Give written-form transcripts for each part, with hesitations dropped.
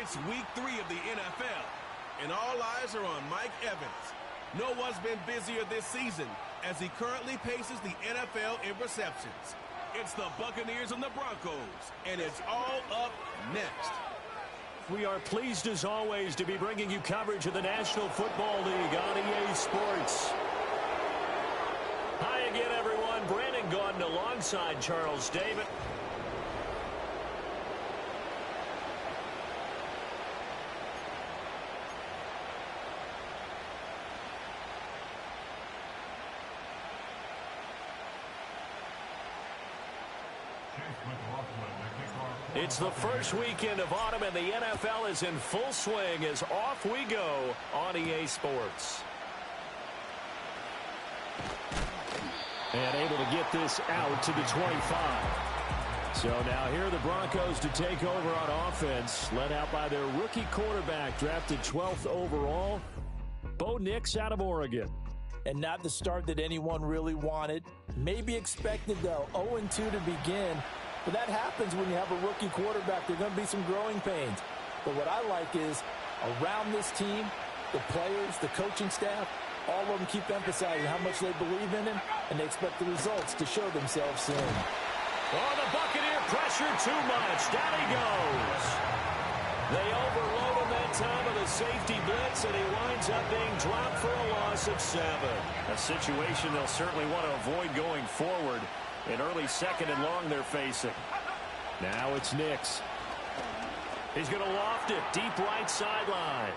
It's week 3 of the NFL, and all eyes are on Mike Evans. No one's been busier this season as he currently paces the NFL in receptions. It's the Buccaneers and the Broncos, and it's all up next. We are pleased as always to be bringing you coverage of the National Football League on EA Sports. Hi again, everyone. Brandon Gaudin alongside Charles David. It's the first weekend of autumn, and the NFL is in full swing as off we go on EA Sports. And able to get this out to the 25. So now here are the Broncos to take over on offense, led out by their rookie quarterback, drafted 12th overall, Bo Nix out of Oregon. And not the start that anyone really wanted. Maybe expected, though, 0-2 to begin. But that happens when you have a rookie quarterback. There are going to be some growing pains. But what I like is around this team, the players, the coaching staff, all of them keep emphasizing how much they believe in him, and they expect the results to show themselves soon. Oh, the Buccaneer pressure too much. Down he goes. They overload him that time with a safety blitz, and he winds up being dropped for a loss of 7. A situation they'll certainly want to avoid going forward. In early second and long they're facing. Now it's Nix. He's going to loft it deep right sideline.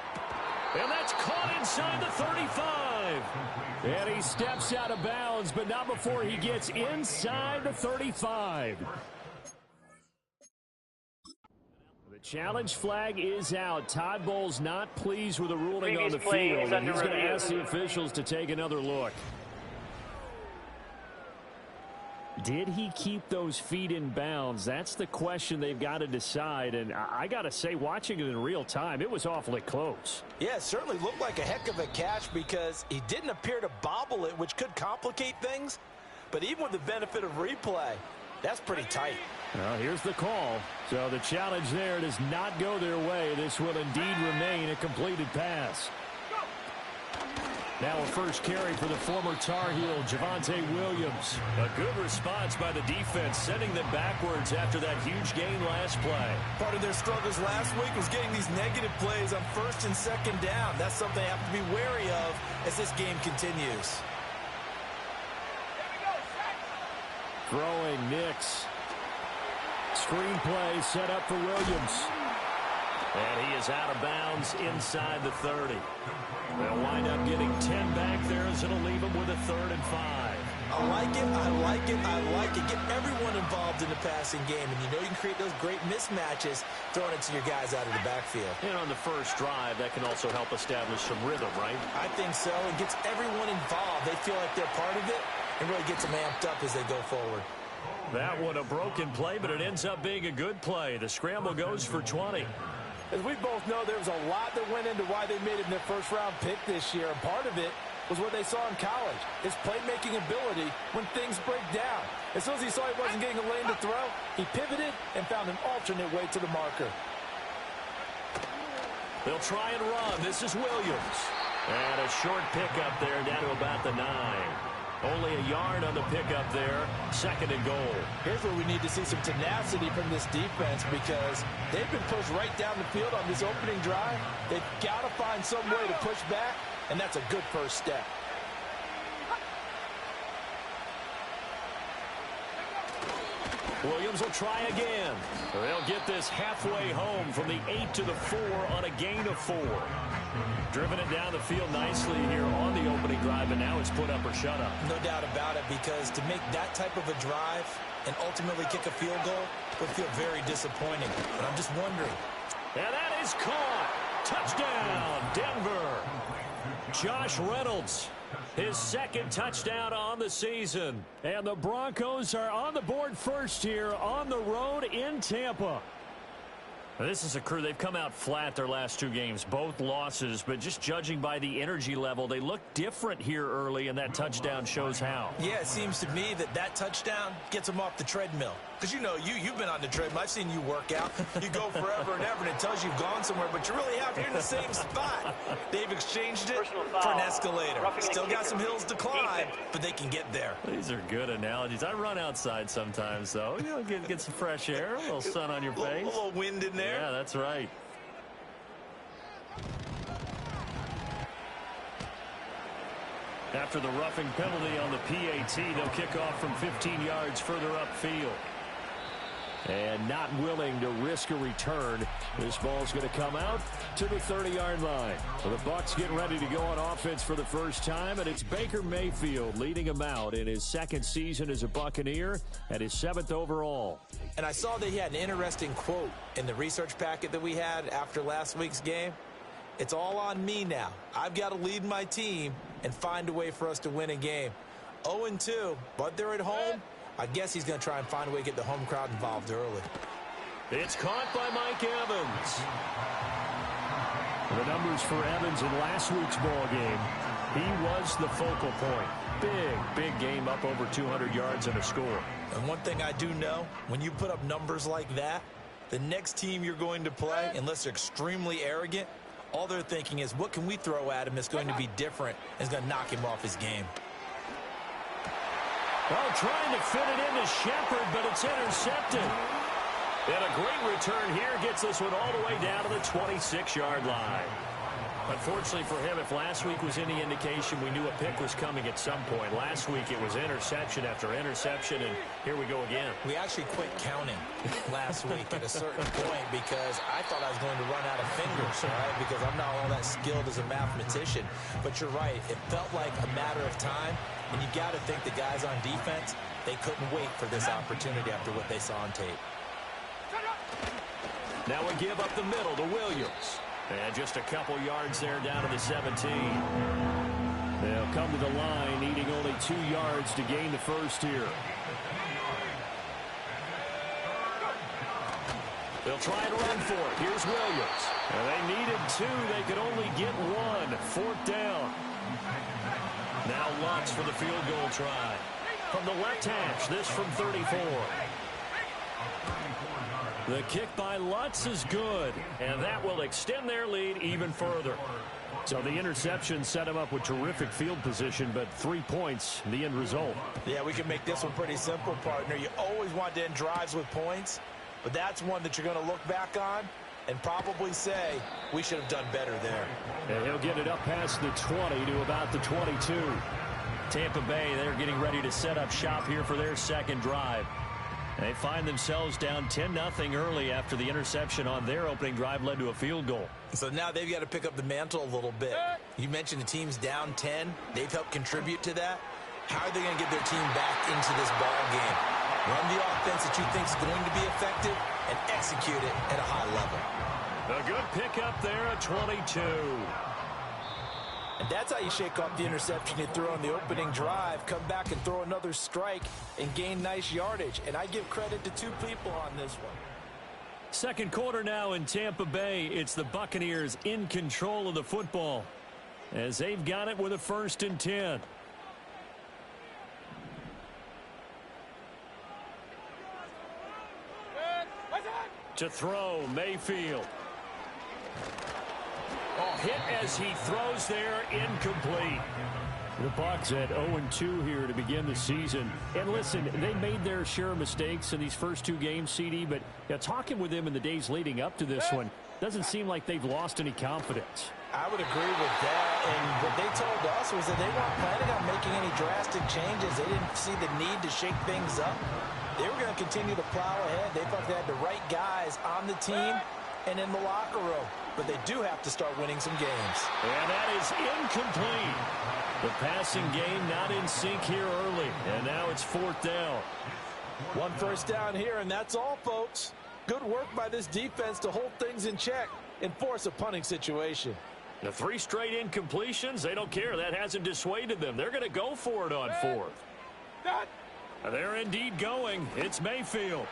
And that's caught inside the 35. And he steps out of bounds, but not before he gets inside the 35. The challenge flag is out. Todd Bowles not pleased with the ruling on the field, and he's going to ask the officials to take another look. Did he keep those feet in bounds? That's the question they've got to decide. And I got to say, watching it in real time, it was awfully close. Yeah, it certainly looked like a heck of a catch because he didn't appear to bobble it, which could complicate things. But even with the benefit of replay, that's pretty tight. Well, here's the call. So the challenge there does not go their way. This will indeed remain a completed pass. Now a first carry for the former Tar Heel, Javonte Williams. A good response by the defense, sending them backwards after that huge gain last play. Part of their struggles last week was getting these negative plays on first and second down. That's something they have to be wary of as this game continues. Throwing Nix. Screen play set up for Williams. And he is out of bounds inside the 30. They'll wind up getting 10 back there as it'll leave them with a 3rd and 5. I like it, I like it, I like it. Get everyone involved in the passing game, and you know you can create those great mismatches throwing it to your guys out of the backfield. And on the first drive, that can also help establish some rhythm, right? I think so. It gets everyone involved. They feel like they're part of it and really gets them amped up as they go forward. That one a broken play, but it ends up being a good play. The scramble goes for 20. As we both know, there was a lot that went into why they made him their first-round pick this year, and part of it was what they saw in college, his playmaking ability when things break down. As soon as he saw he wasn't getting a lane to throw, he pivoted and found an alternate way to the marker. They'll try and run. This is Williams. And a short pickup there down to about the 9. Only a yard on the pickup there. 2nd and goal. Here's where we need to see some tenacity from this defense because they've been pushed right down the field on this opening drive. They've got to find some way to push back, and that's a good first step. Williams will try again. They'll get this halfway home from the 8 to the 4 on a gain of 4. Driven it down the field nicely here on the opening drive, and now it's put up or shut up. No doubt about it, because to make that type of a drive and ultimately kick a field goal would feel very disappointing. But I'm just wondering. And that is caught. Touchdown, Denver. Josh Reynolds, his 2nd touchdown on the season. And the Broncos are on the board first here on the road in Tampa. This is a crew, they've come out flat their last 2 games, both losses, but just judging by the energy level, they look different here early, and that touchdown shows how. Yeah, it seems to me that touchdown gets them off the treadmill. Because, you know, you've been on the treadmill. I've seen you work out. You go forever and ever, and it tells you you've gone somewhere, but you really have. You're in the same spot. They've exchanged it for an escalator. Still got some hills to climb, but they can get there. These are good analogies. I run outside sometimes, though. You know, get some fresh air, a little sun on your face. A little wind in there. Yeah, that's right. After the roughing penalty on the PAT, they'll kick off from 15 yards further upfield. And not willing to risk a return, this ball's going to come out to the 30-yard line. So the Bucs getting ready to go on offense for the first time, and it's Baker Mayfield leading him out in his second season as a Buccaneer and his 7th overall. And I saw that he had an interesting quote in the research packet that we had after last week's game. It's all on me now. I've got to lead my team and find a way for us to win a game. 0-2, but they're at home. I guess he's going to try and find a way to get the home crowd involved early. It's caught by Mike Evans. The numbers for Evans in last week's ball game. He was the focal point. Big game, up over 200 yards and a score. And one thing I do know, when you put up numbers like that, the next team you're going to play, unless they're extremely arrogant, all they're thinking is, what can we throw at him that's going to be different and is going to knock him off his game? Well, trying to fit it into Shepard, but it's intercepted. And a great return here gets this one all the way down to the 26-yard line. Unfortunately for him, if last week was any indication, we knew a pick was coming at some point. Last week it was interception after interception, and here we go again. We actually quit counting last week at a certain point because I thought I was going to run out of fingers, right? Because I'm not all that skilled as a mathematician. But you're right. It felt like a matter of time, and you got to think the guys on defense, they couldn't wait for this opportunity after what they saw on tape. Now we give up the middle to Williams. And just a couple yards there down to the 17. They'll come to the line, needing only 2 yards to gain the first here. They'll try and run for it. Here's Williams. And they needed 2. They could only get 1. 4th down. Now Lutz for the field goal try. From the left hash, this from 34. The kick by Lutz is good, and that will extend their lead even further. So the interception set him up with terrific field position, but 3 points, the end result. Yeah, we can make this one pretty simple, partner. You always want to end drives with points, but that's one that you're going to look back on and probably say, we should have done better there. And he'll get it up past the 20 to about the 22. Tampa Bay, they're getting ready to set up shop here for their second drive. They find themselves down 10-0 early after the interception on their opening drive led to a field goal. So now they've got to pick up the mantle a little bit. You mentioned the team's down 10. They've helped contribute to that. How are they going to get their team back into this ball game? Run the offense that you think is going to be effective and execute it at a high level. A good pickup there at 22. And that's how you shake off the interception you threw on the opening drive. Come back and throw another strike and gain nice yardage. And I give credit to 2 people on this one. Second quarter now in Tampa Bay. It's the Buccaneers in control of the football as they've got it with a 1st and 10. To throw, Mayfield. Oh, hit as he throws there, incomplete. The Bucs at 0-2 here to begin the season. And listen, they made their share of mistakes in these first 2 games, CD, but talking with them in the days leading up to this one, doesn't seem like they've lost any confidence. I would agree with that, and what they told us was that they weren't planning on making any drastic changes. They didn't see the need to shake things up. They were going to continue to plow ahead. They thought they had the right guys on the team and in the locker room. But they do have to start winning some games. And that is incomplete. The passing game not in sync here early. And now it's 4th down. 1 first down here, and that's all, folks. Good work by this defense to hold things in check and force a punting situation. The 3 straight incompletions, they don't care. That hasn't dissuaded them. They're going to go for it on 4th. They're indeed going. It's Mayfield.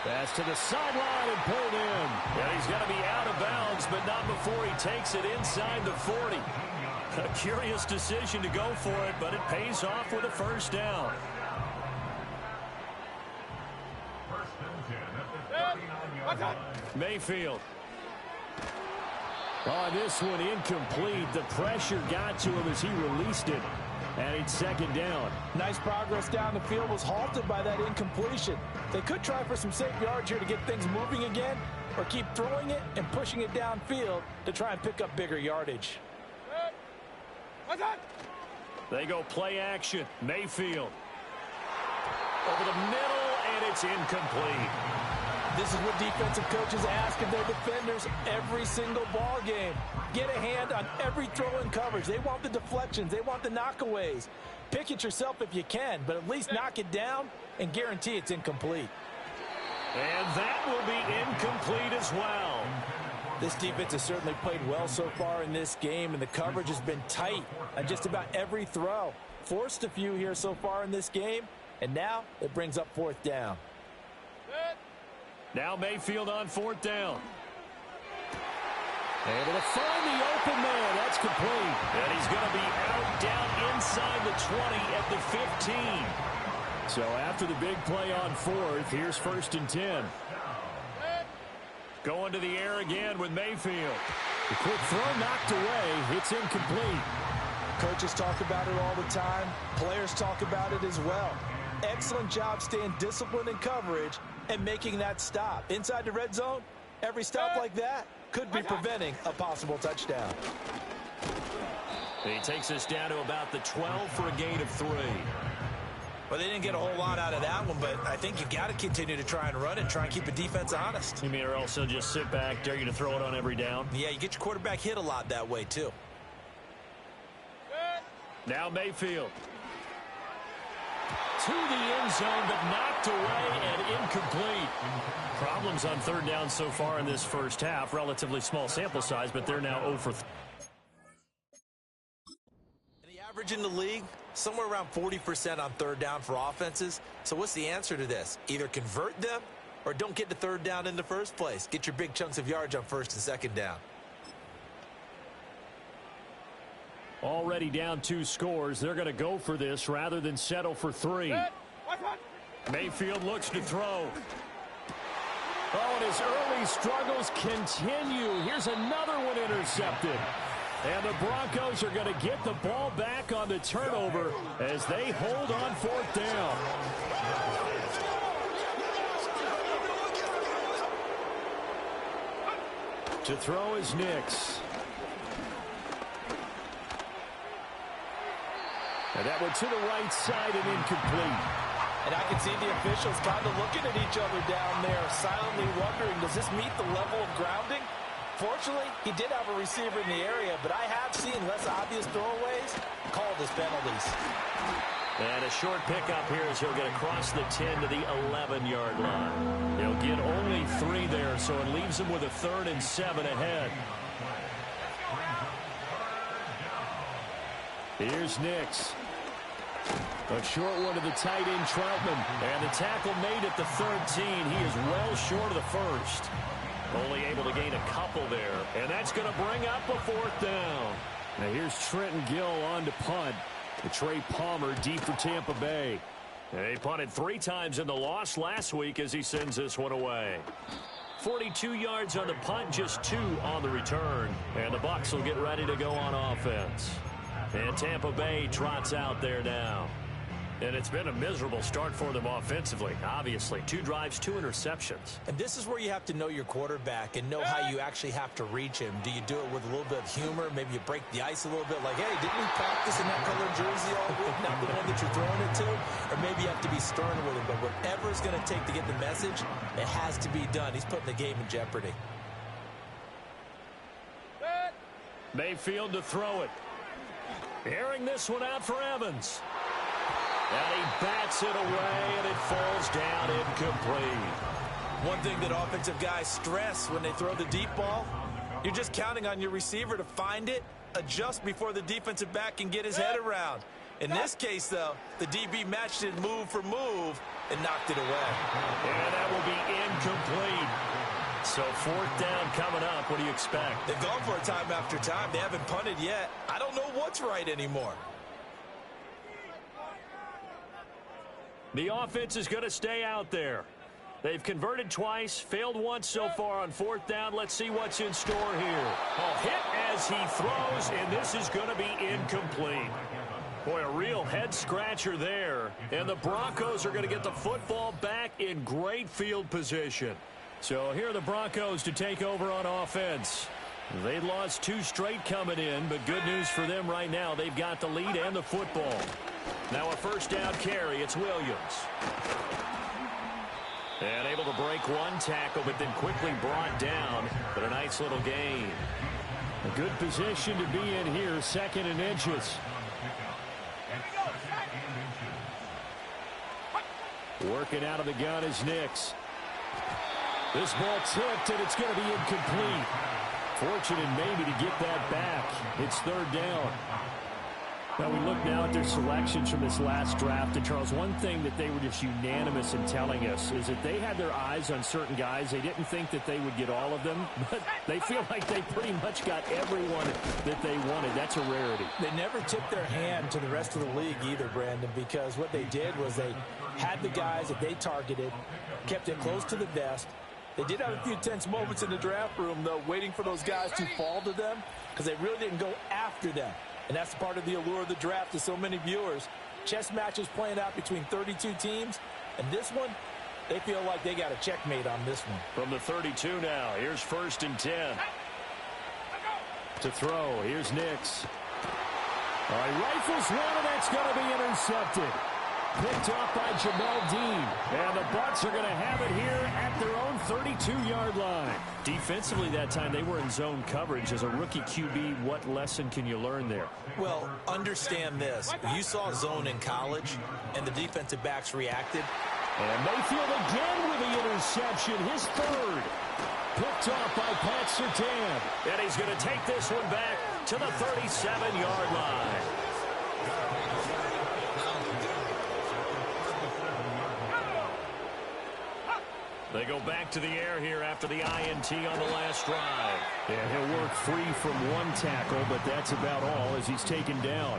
Pass to the sideline and pulled in. And he's going to be out of bounds, but not before he takes it inside the 40. A curious decision to go for it, but it pays off with a 1st down. Mayfield. On this one, incomplete. The pressure got to him as he released it. And it's second down. Nice progress down the field was halted by that incompletion. They could try for some safe yards here to get things moving again, or keep throwing it and pushing it downfield to try and pick up bigger yardage. They go play action. Mayfield. Over the middle, and it's incomplete. This is what defensive coaches ask of their defenders every single ball game. Get a hand on every throw in coverage. They want the deflections. They want the knockaways. Pick it yourself if you can, but at least knock it down and guarantee it's incomplete. And that will be incomplete as well. This defense has certainly played well so far in this game, and the coverage has been tight on just about every throw. Forced a few here so far in this game, and now it brings up fourth down. Now Mayfield on fourth down. Able to find the open man. That's complete. And he's going to be out down inside the 20 at the 15. So after the big play on fourth, here's 1st and 10. Going to the air again with Mayfield. The quick throw knocked away. It's incomplete. Coaches talk about it all the time. Players talk about it as well. Excellent job staying disciplined in coverage and making that stop. Inside the red zone, every stop like that could be preventing a possible touchdown. He takes us down to about the 12 for a gain of 3. Well, they didn't get a whole lot out of that one, but I think you got to continue to try and run and try and keep the defense honest. You mean or also just sit back, dare you to throw it on every down? Yeah, you get your quarterback hit a lot that way, too. Now Mayfield. To the end zone, but knocked away and incomplete. Problems on third down so far in this first half. Relatively small sample size, but they're now 0 for 3. The average in the league, somewhere around 40% on third down for offenses. So what's the answer to this? Either convert them or don't get the third down in the first place. Get your big chunks of yards on first and second down. Already down 2 scores. They're going to go for this rather than settle for 3. Mayfield looks to throw. Oh, and his early struggles continue. Here's another one intercepted. And the Broncos are going to get the ball back on the turnover as they hold on fourth down. To throw is Nix. And that one to the right side and incomplete. And I can see the officials kind of looking at each other down there, silently wondering, does this meet the level of grounding? Fortunately, he did have a receiver in the area, but I have seen less obvious throwaways called as penalties. And a short pickup here as he'll get across the 10 to the 11-yard line. He'll get only 3 there, so it leaves him with a 3rd and 7 ahead. Here's Nix. A short one to the tight end, Troutman. And the tackle made at the 13. He is well short of the first. Only able to gain a couple there. And that's going to bring up a fourth down. Now here's Trenton Gill on to punt. The Trey Palmer deep for Tampa Bay. And he punted 3 times in the loss last week as he sends this one away. 42 yards on the punt, just 2 on the return. And the Bucs will get ready to go on offense. And Tampa Bay trots out there now. And it's been a miserable start for them offensively, obviously. 2 drives, 2 interceptions. And this is where you have to know your quarterback and know how you actually have to reach him. Do you do it with a little bit of humor? Maybe you break the ice a little bit, like, hey, didn't we practice in that color jersey all week, not the one that you're throwing it to? Or maybe you have to be stern with him. But whatever it's going to take to get the message, it has to be done. He's putting the game in jeopardy. Mayfield to throw it. Airing this one out for Evans. And he bats it away, and it falls down incomplete. One thing that offensive guys stress when they throw the deep ball, you're just counting on your receiver to find it, adjust before the defensive back can get his head around. In this case, though, the DB matched it move for move and knocked it away. And that will be incomplete. So fourth down coming up. What do you expect? They've gone for it time after time. They haven't punted yet. I don't know what's right anymore. The offense is going to stay out there. They've converted twice, failed once so far on fourth down. Let's see what's in store here. A hit as he throws, and this is going to be incomplete. Boy, a real head-scratcher there. And the Broncos are going to get the football back in great field position. So here are the Broncos to take over on offense. They lost 2 straight coming in, but good news for them right now. They've got the lead and the football. Now a first down carry. It's Williams. And able to break one tackle, but then quickly brought down. But a nice little gain. A good position to be in here, 2nd and inches. Working out of the gun is Nix. This ball tipped, and it's going to be incomplete. Fortunate maybe to get that back. It's 3rd down. Now we look now at their selections from this last draft. And Charles, one thing that they were just unanimous in telling us is that they had their eyes on certain guys. They didn't think that they would get all of them, but they feel like they pretty much got everyone that they wanted. That's a rarity. They never tipped their hand to the rest of the league either, Brandon, because what they did was they had the guys that they targeted, kept it close to the vest. They did have a few tense moments in the draft room, though, waiting for those guys to fall to them because they really didn't go after them. And that's part of the allure of the draft to so many viewers. Chess matches playing out between 32 teams. And this one, they feel like they got a checkmate on this one. From the 32 now, here's 1st and 10. To throw, here's Nix. All right, rifles one, and that's going to be intercepted. Picked off by Jamel Dean. And the Bucs are going to have it here at their own 32-yard line. Defensively that time, they were in zone coverage. As a rookie QB, what lesson can you learn there? Well, understand this. You saw zone in college, and the defensive backs reacted. And Mayfield again with the interception, his 3rd. Picked off by Pat Surtain. And he's going to take this one back to the 37-yard line. They go back to the air here after the INT on the last drive. Yeah, he'll work free from one tackle, but that's about all as he's taken down.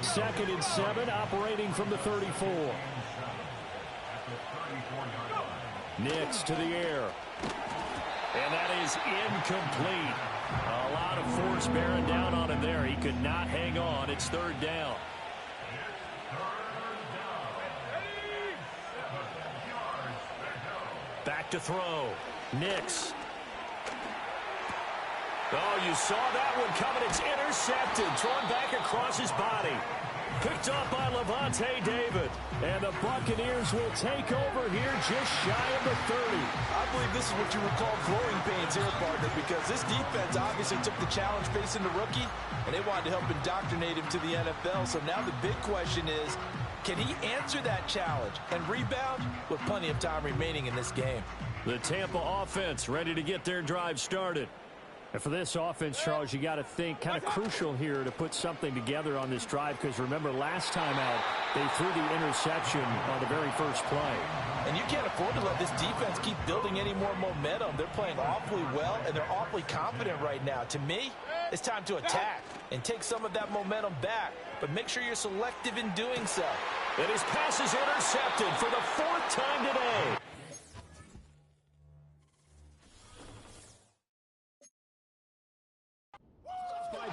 2nd and 7, operating from the 34. Nix to the air. And that is incomplete. A lot of force bearing down on him there. He could not hang on. It's 3rd down. Back to throw. Nix. Oh, you saw that one coming. It's intercepted. Thrown back across his body. Picked up by Levante David. And the Buccaneers will take over here just shy of the 30. I believe this is what you would call growing pains here, partner, because this defense obviously took the challenge facing the rookie, and they wanted to help indoctrinate him to the NFL. So now the big question is, can he answer that challenge and rebound with plenty of time remaining in this game? The Tampa offense ready to get their drive started. And for this offense, Charles, you got to think kind of crucial here to put something together on this drive, because remember last time out they threw the interception on the very first play. And you can't afford to let this defense keep building any more momentum. They're playing awfully well, and they're awfully confident right now. To me, it's time to attack and take some of that momentum back, but make sure you're selective in doing so. And his pass is intercepted for the 4th time today.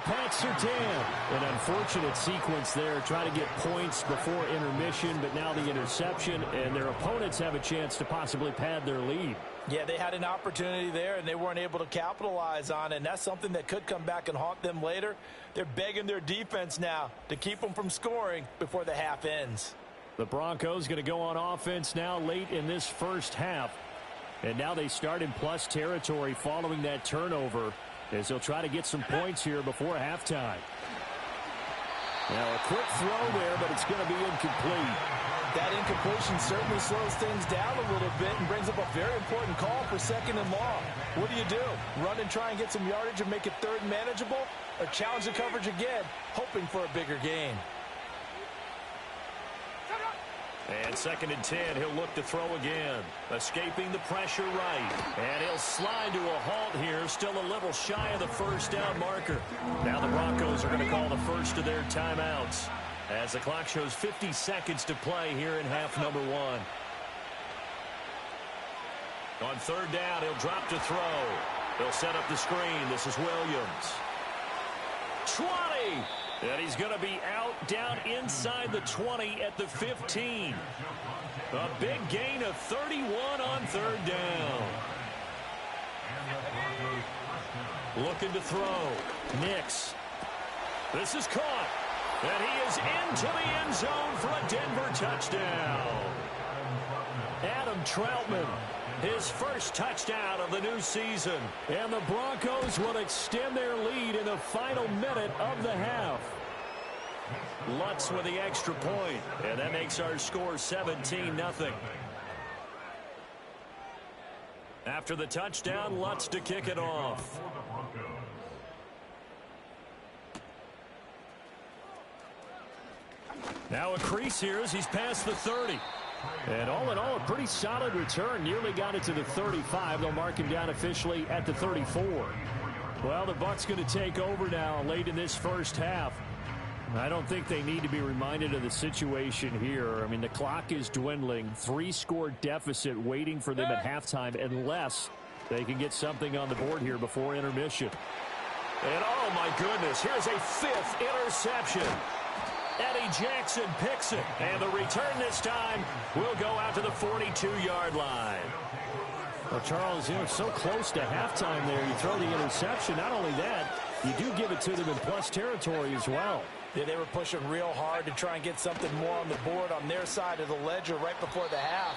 Pat Surtain. An unfortunate sequence there, trying to get points before intermission, but now the interception, and their opponents have a chance to possibly pad their lead. Yeah, they had an opportunity there, and they weren't able to capitalize on it, and that's something that could come back and haunt them later. They're begging their defense now to keep them from scoring before the half ends. The Broncos going to go on offense now late in this first half, and now they start in plus territory following that turnover, as they'll try to get some points here before halftime. Now a quick throw there, but it's going to be incomplete. That incompletion certainly slows things down a little bit and brings up a very important call for 2nd and long. What do? Run and try and get some yardage and make it 3rd and manageable? Or challenge the coverage again, hoping for a bigger gain? And 2nd and 10, he'll look to throw again. Escaping the pressure right. And he'll slide to a halt here, still a little shy of the 1st down marker. Now the Broncos are going to call the first of their timeouts, as the clock shows 50 seconds to play here in half number 1. On third down, he'll drop to throw. He'll set up the screen. This is Williams. 20! And he's going to be out down inside the 20 at the 15. A big gain of 31 on third down. Looking to throw. Nix. This is caught. And he is into the end zone for a Denver touchdown. Adam Troutman, his first touchdown of the new season. And the Broncos will extend their lead in the final minute of the half. Lutz with the extra point, and that makes our score 17-0. After the touchdown, Lutz to kick it off. Now a crease here as he's past the 30. And all in all, a pretty solid return. Nearly got it to the 35. They'll mark him down officially at the 34. Well, the Bucs going to take over now late in this first half. I don't think they need to be reminded of the situation here. I mean, the clock is dwindling. 3-score deficit waiting for them at halftime unless they can get something on the board here before intermission. And, oh, my goodness, here's a 5th interception. Eddie Jackson picks it. And the return this time will go out to the 42-yard line. Well, Charles, you know, so close to halftime there. You throw the interception. Not only that, you do give it to them in plus territory as well. Yeah, they were pushing real hard to try and get something more on the board on their side of the ledger right before the half.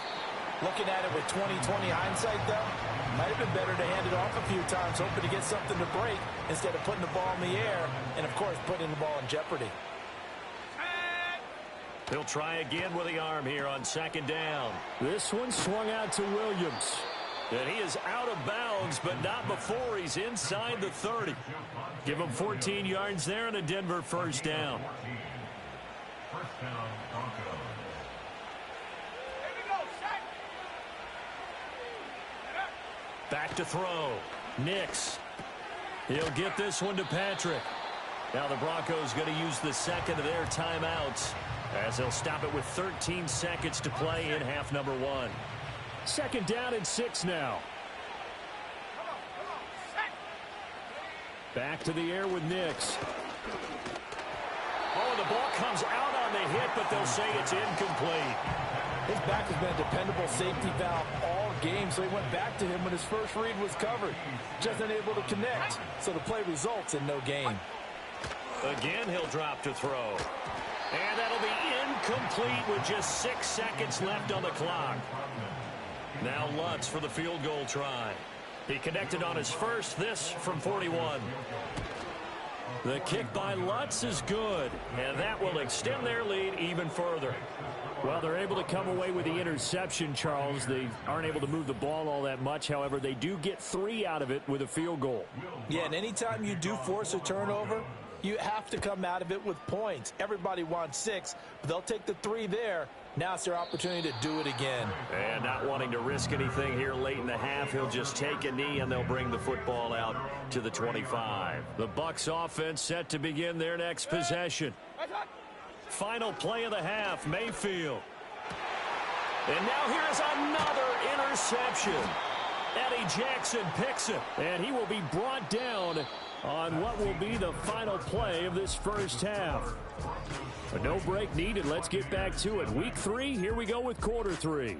Looking at it with 20/20 hindsight, though, might have been better to hand it off a few times, hoping to get something to break instead of putting the ball in the air and, of course, putting the ball in jeopardy. He'll try again with the arm here on second down. This one swung out to Williams. And he is out of bounds, but not before he's inside the 30. Give him 14 yards there and a Denver first down. Back to throw. Nix. He'll get this one to Patrick. Now the Broncos going to use the second of their timeouts as they'll stop it with 13 seconds to play in half number 1. Second down and 6 now. Back to the air with Nix. Oh, the ball comes out on the hit, but they'll say it's incomplete. His back has been a dependable safety valve all game, so he went back to him when his first read was covered. Just unable to connect, so the play results in no gain. Again, he'll drop to throw. And that'll be incomplete with just 6 seconds left on the clock. Now Lutz for the field goal try. He connected on his first, this from 41. The kick by Lutz is good, and that will extend their lead even further. Well, they're able to come away with the interception, Charles. They aren't able to move the ball all that much. However, they do get 3 out of it with a field goal. Yeah, and anytime you do force a turnover, you have to come out of it with points. Everybody wants 6, but they'll take the 3 there. Now it's their opportunity to do it again. And not wanting to risk anything here late in the half, he'll just take a knee and they'll bring the football out to the 25. The Bucs offense set to begin their next possession. Final play of the half, Mayfield. And now here's another interception. Eddie Jackson picks it. And he will be brought down on what will be the final play of this first half. But no break needed. Let's get back to it. Week 3, here we go with quarter 3.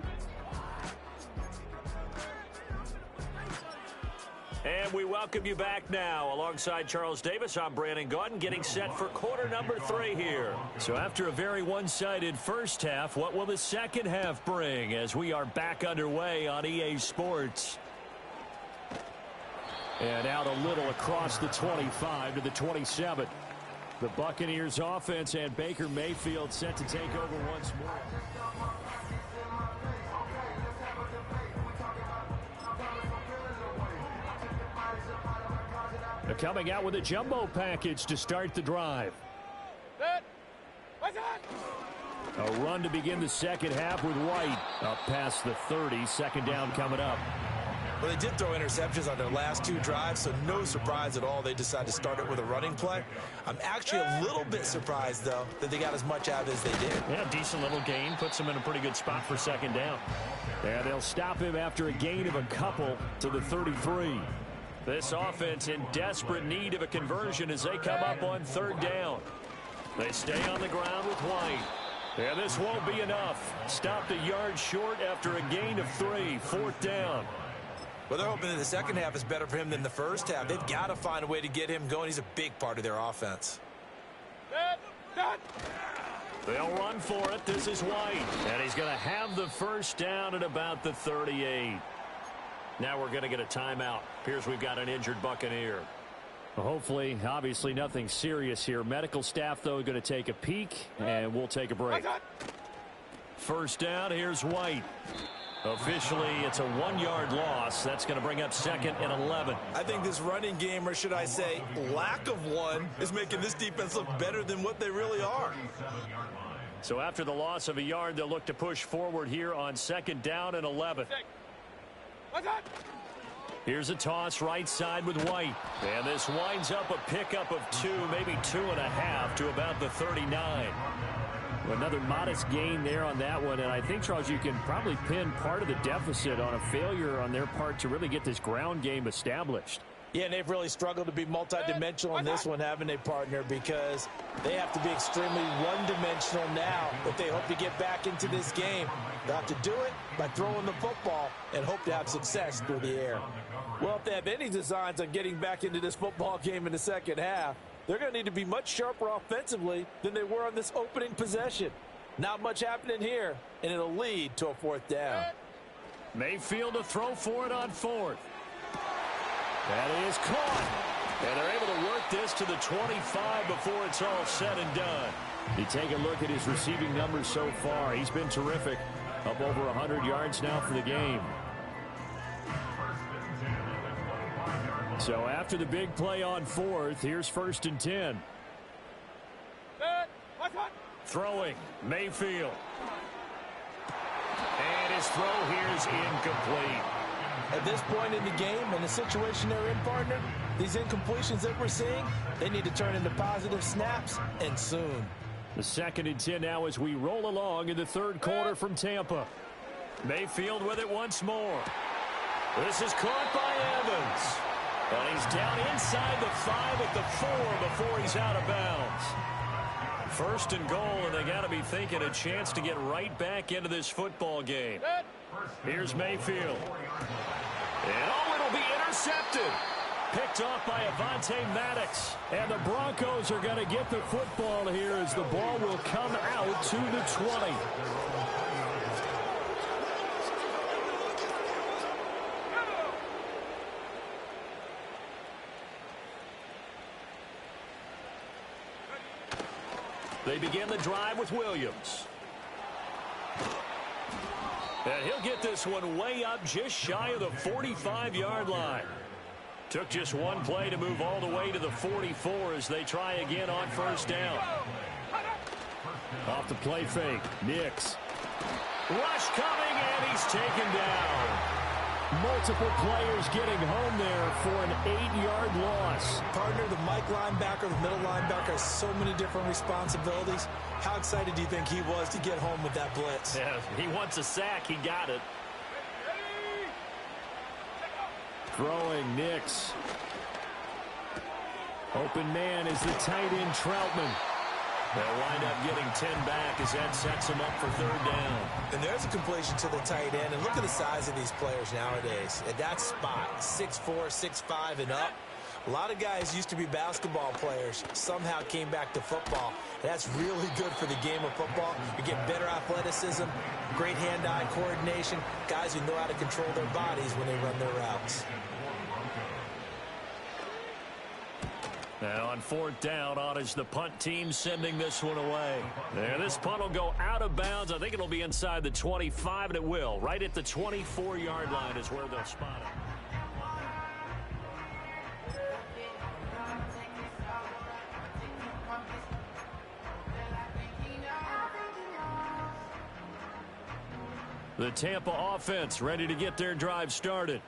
And we welcome you back now. Alongside Charles Davis, I'm Brandon Gaudin, getting set for quarter number 3 here. So after a very one-sided first half, what will the second half bring as we are back underway on EA Sports? And out a little across the 25 to the 27. The Buccaneers offense and Baker Mayfield set to take over once more. They're coming out with a jumbo package to start the drive. A run to begin the second half with White up past the 30. Second down coming up. Well, they did throw interceptions on their last 2 drives, so no surprise at all they decided to start it with a running play. I'm actually a little bit surprised, though, that they got as much out of it as they did. Yeah, decent little gain. Puts them in a pretty good spot for second down. And they'll stop him after a gain of a couple to the 33. This offense in desperate need of a conversion as they come up on third down. They stay on the ground with White. And this won't be enough. Stopped a yard short after a gain of 3. Fourth down. Well, they're hoping that the second half is better for him than the first half. They've got to find a way to get him going. He's a big part of their offense. They'll run for it. This is White. And he's going to have the first down at about the 38. Now we're going to get a timeout. Appears we've got an injured Buccaneer. Hopefully, obviously nothing serious here. Medical staff, though, going to take a peek, and we'll take a break. First down, here's White. Officially, it's a 1-yard loss. That's going to bring up second and 11. I think this running game, or should I say lack of one, is making this defense look better than what they really are. So after the loss of a yard, they'll look to push forward here on second down and 11. Here's a toss right side with White. And this winds up a pickup of 2, maybe 2.5 to about the 39. Another modest gain there on that one, and I think, Charles, you can probably pin part of the deficit on a failure on their part to really get this ground game established. Yeah, and they've really struggled to be multidimensional in this one, haven't they, partner? Because they have to be extremely one-dimensional now if they hope to get back into this game. They'll have to do it by throwing the football and hope to have success through the air. Well, if they have any designs on getting back into this football game in the second half, they're going to need to be much sharper offensively than they were on this opening possession. Not much happening here, and it'll lead to a fourth down. Mayfield to throw for it on fourth. That is caught. And they're able to work this to the 25 before it's all said and done. You take a look at his receiving numbers so far. He's been terrific. Up over 100 yards now for the game. So after the big play on fourth, here's first and 10. Throwing, Mayfield. And his throw here is incomplete. At this point in the game, and the situation they're in, partner, these incompletions that we're seeing, they need to turn into positive snaps, and soon. The second and 10 now as we roll along in the third quarter from Tampa. Mayfield with it once more. This is caught by Evans. And he's down inside the 5 at the 4 before he's out of bounds. First and goal, and they got to be thinking a chance to get right back into this football game. Here's Mayfield. And it'll be intercepted. Picked off by Avonte Maddox. And the Broncos are going to get the football here as the ball will come out to the 20. They begin the drive with Williams. And he'll get this one way up just shy of the 45-yard line. Took just one play to move all the way to the 44 as they try again on first down. Off the play fake, Nix. Rush coming, and he's taken down. Multiple players getting home there for an 8-yard loss. Partner, the Mike linebacker, the middle linebacker has so many different responsibilities. How excited do you think he was to get home with that blitz? Yeah, he wants a sack. He got it. Throwing, Nix. Open man is the tight end, Troutman. They'll wind up getting 10 back as that sets him up for third down. And there's a completion to the tight end. And look at the size of these players nowadays. At that spot, 6'4", 6'5", and up. A lot of guys used to be basketball players, somehow came back to football. That's really good for the game of football. You get better athleticism, great hand-eye coordination, guys who know how to control their bodies when they run their routes. And on fourth down, on is the punt team sending this one away. And this punt will go out of bounds. I think it'll be inside the 25, and it will. Right at the 24-yard line is where they'll spot it. The Tampa offense ready to get their drive started.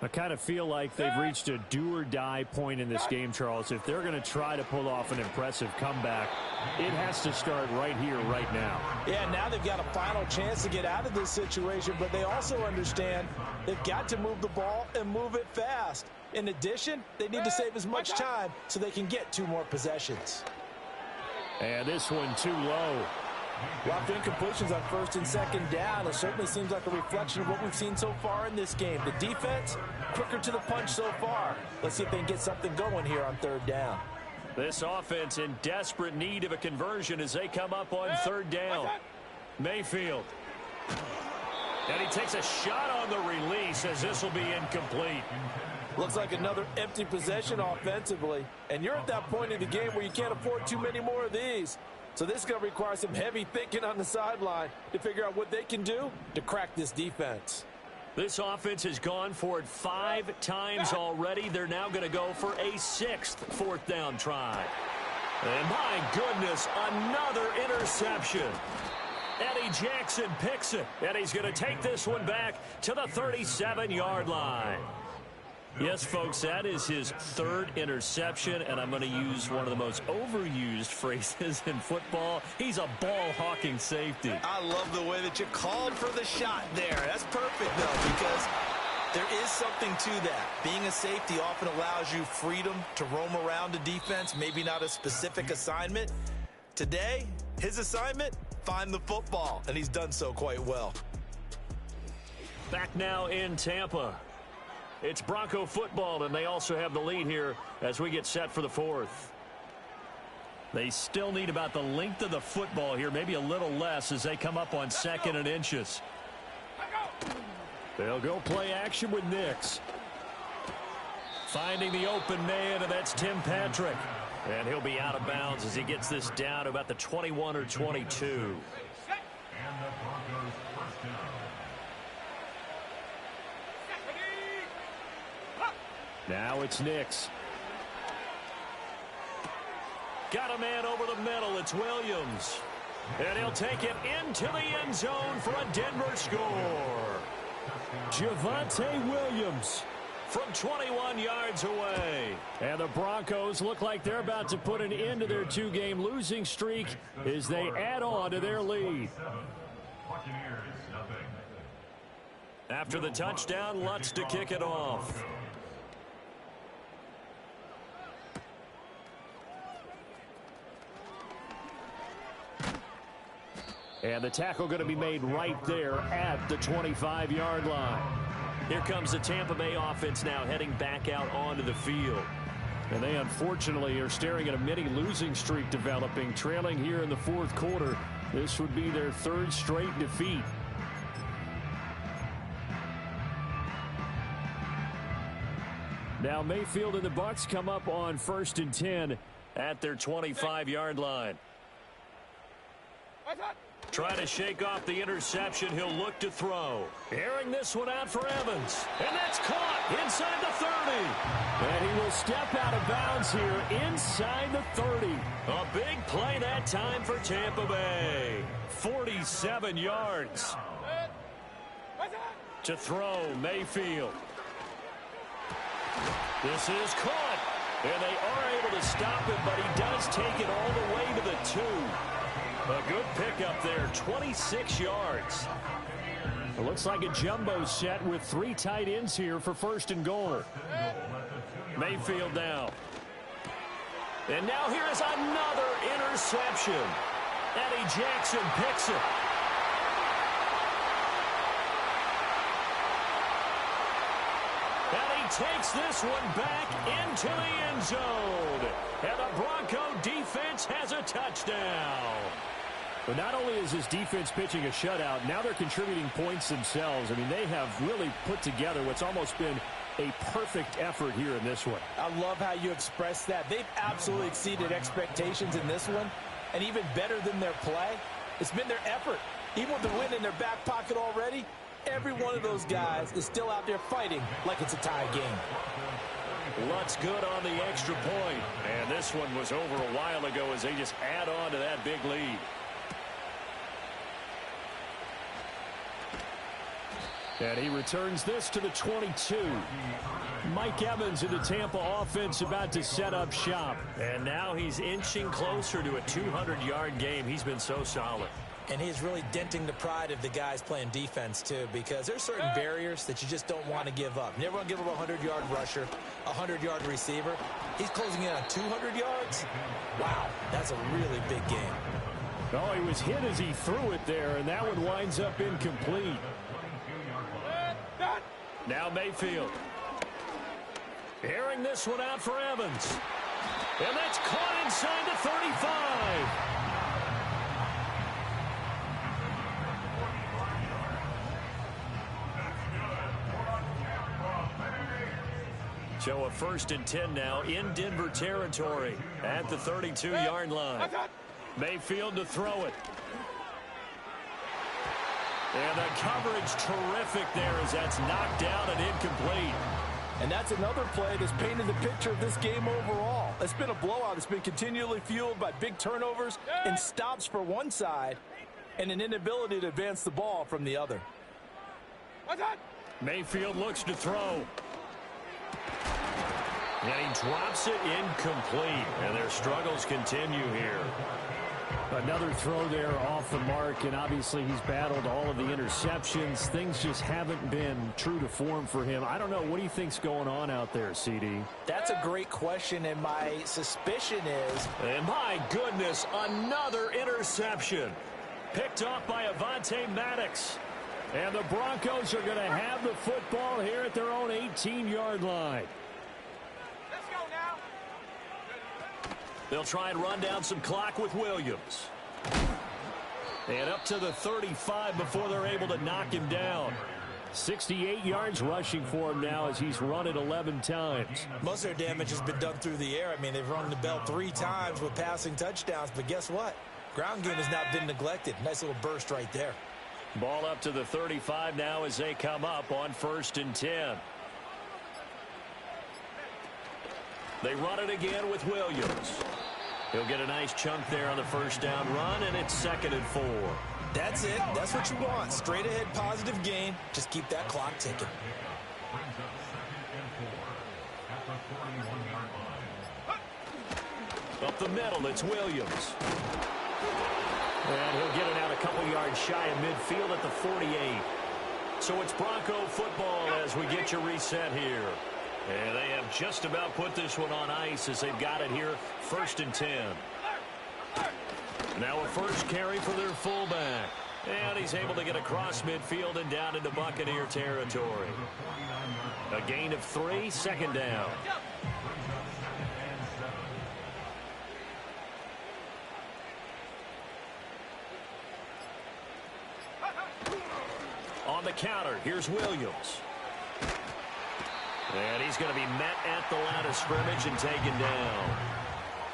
I kind of feel like they've reached a do-or-die point in this game, Charles. If they're going to try to pull off an impressive comeback, it has to start right here, right now. Yeah, now they've got a final chance to get out of this situation, but they also understand they've got to move the ball and move it fast. In addition, they need to save as much time so they can get 2 more possessions. And this one too low. Lots of incompletions on 1st and 2nd down. It certainly seems like a reflection of what we've seen so far in this game. The defense, quicker to the punch so far. Let's see if they can get something going here on 3rd down. This offense in desperate need of a conversion as they come up on 3rd down. Mayfield. And he takes a shot on the release as this will be incomplete. Looks like another empty possession offensively. And you're at that point in the game where you can't afford too many more of these. So this is going to require some heavy thinking on the sideline to figure out what they can do to crack this defense. This offense has gone for it 5 times already. They're now going to go for a 6th 4th down try. And my goodness, another interception. Eddie Jackson picks it, and he's going to take this one back to the 37-yard line. Yes, folks, that is his 3rd interception, and I'm going to use one of the most overused phrases in football. He's a ball-hawking safety. I love the way that you called for the shot there. That's perfect, though, because there is something to that. Being a safety often allows you freedom to roam around the defense, maybe not a specific assignment. Today, his assignment, find the football, and he's done so quite well. Back now in Tampa. It's Bronco football, and they also have the lead here as we get set for the 4th. They still need about the length of the football here, maybe a little less as they come up on 2nd and inches. They'll go play action with Nix. Finding the open man, and that's Tim Patrick. And he'll be out of bounds as he gets this down to about the 21 or 22. Now it's Nix. Got a man over the middle. It's Williams. And he'll take it into the end zone for a Denver score. Javonte Williams from 21 yards away. And the Broncos look like they're about to put an end to their 2-game losing streak as they add on to their lead. After the touchdown, Lutz to kick it off. And the tackle going to be made right there at the 25-yard line. Here comes the Tampa Bay offense now heading back out onto the field. And they unfortunately are staring at a mini losing streak developing, trailing here in the 4th quarter. This would be their 3rd straight defeat. Now Mayfield and the Bucs come up on 1st and 10 at their 25-yard line. Trying to shake off the interception. He'll look to throw. Airing this one out for Evans. And that's caught inside the 30. And he will step out of bounds here inside the 30. A big play that time for Tampa Bay. 47 yards. To throw, Mayfield. This is caught. And they are able to stop him, but he does take it all the way to the 2. A good pickup there, 26 yards. It looks like a jumbo set with 3 tight ends here for 1st and goal. Mayfield now. And now here is another interception. Eddie Jackson picks it. And he takes this one back into the end zone. And the Bronco defense has a touchdown. But not only is this defense pitching a shutout, now they're contributing points themselves. I mean, they have really put together what's almost been a perfect effort here in this one. I love how you express that. They've absolutely exceeded expectations in this one, and even better than their play, it's been their effort. Even with the win in their back pocket already, every one of those guys is still out there fighting like it's a tie game. Lutz good on the extra point. And this one was over a while ago as they just add on to that big lead. And he returns this to the 22. Mike Evans in the Tampa offense about to set up shop. And now he's inching closer to a 200-yard game. He's been so solid. And he's really denting the pride of the guys playing defense, too, because there's certain barriers that you just don't want to give up. You never want to give up a 100-yard rusher, a 100-yard receiver. He's closing in on 200 yards. Wow, that's a really big game. Oh, he was hit as he threw it there, and that one winds up incomplete. Now Mayfield. Airing this one out for Evans. And that's caught inside the 35. So a 1st and 10 now in Denver territory at the 32-yard line. Mayfield to throw it. And the coverage terrific there as that's knocked down and incomplete. And that's another play that's painted the picture of this game overall. It's been a blowout. It's been continually fueled by big turnovers and stops for one side and an inability to advance the ball from the other. Mayfield looks to throw. And he drops it incomplete. And their struggles continue here. Another throw there off the mark, and obviously he's battled all of the interceptions. Things just haven't been true to form for him. I don't know. What do you think's going on out there, CD? That's a great question, and my suspicion is... And my goodness, another interception. Picked off by Avonte Maddox. And the Broncos are going to have the football here at their own 18-yard line. They'll try and run down some clock with Williams. And up to the 35 before they're able to knock him down. 68 yards rushing for him now as he's run it 11 times. Most of their damage has been done through the air. I mean, they've rung the bell 3 times with passing touchdowns, but guess what? Ground game has not been neglected. Nice little burst right there. Ball up to the 35 now as they come up on 1st and 10. They run it again with Williams. He'll get a nice chunk there on the 1st down run, and it's 2nd and 4. That's it. That's what you want. Straight ahead positive gain. Just keep that clock ticking. Up the middle, it's Williams. And he'll get it out a couple yards shy of midfield at the 48. So it's Bronco football as we get your reset here. And they have just about put this one on ice as they've got it here, 1st and 10. Now a first carry for their fullback. And he's able to get across midfield and down into Buccaneer territory. A gain of 3, 2nd down. On the counter, here's Williams. And he's going to be met at the line of scrimmage and taken down.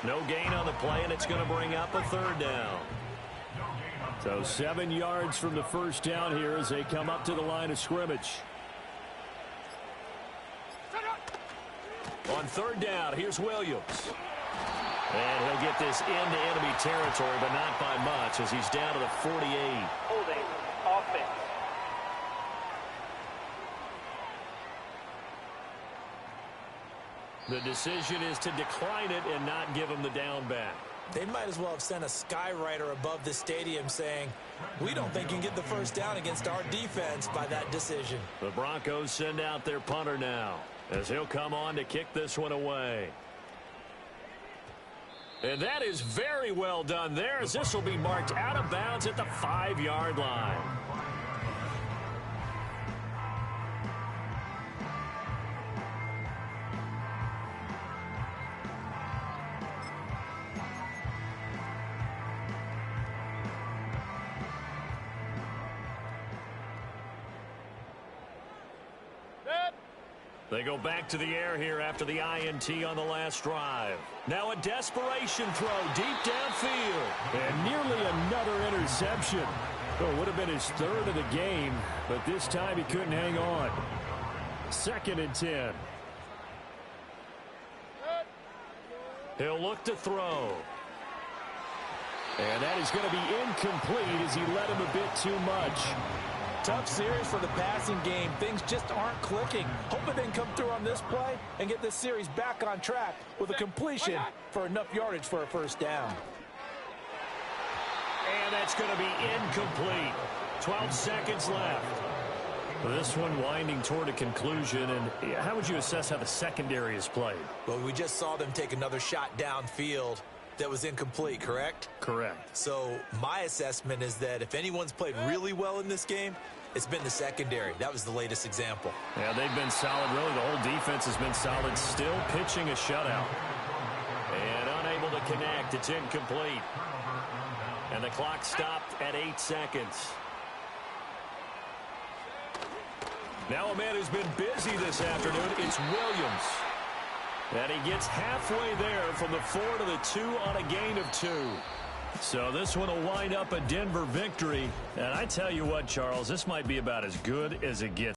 No gain on the play, and it's going to bring up a 3rd down. So 7 yards from the 1st down here as they come up to the line of scrimmage. On 3rd down, here's Williams. And he'll get this into enemy territory, but not by much as he's down to the 48. Holding offense. The decision is to decline it and not give him the down back. They might as well have sent a skywriter above the stadium saying, we don't think you can get the 1st down against our defense by that decision. The Broncos send out their punter now as he'll come on to kick this one away. And that is very well done there as this will be marked out of bounds at the 5-yard line. They go back to the air here after the INT on the last drive. Now a desperation throw deep downfield. And nearly another interception. Well, it would have been his 3rd of the game, but this time he couldn't hang on. 2nd and 10. He'll look to throw. And that is going to be incomplete as he led him a bit too much. Tough series for the passing game. Things just aren't clicking. Hoping they can come through on this play and get this series back on track with a completion for enough yardage for a first down. And that's going to be incomplete. 12 seconds left. This one winding toward a conclusion, and how would you assess how the secondary has played? Well, we just saw them take another shot downfield that was incomplete, correct? Correct. So my assessment is that if anyone's played really well in this game, it's been the secondary. That was the latest example. Yeah, they've been solid. Really, the whole defense has been solid. Still pitching a shutout. And unable to connect. It's incomplete. And the clock stopped at 8 seconds. Now a man who's been busy this afternoon, it's Williams. And he gets halfway there from the 4 to the 2 on a gain of 2. So this one will wind up a Denver victory. And I tell you what, Charles, this might be about as good as it gets.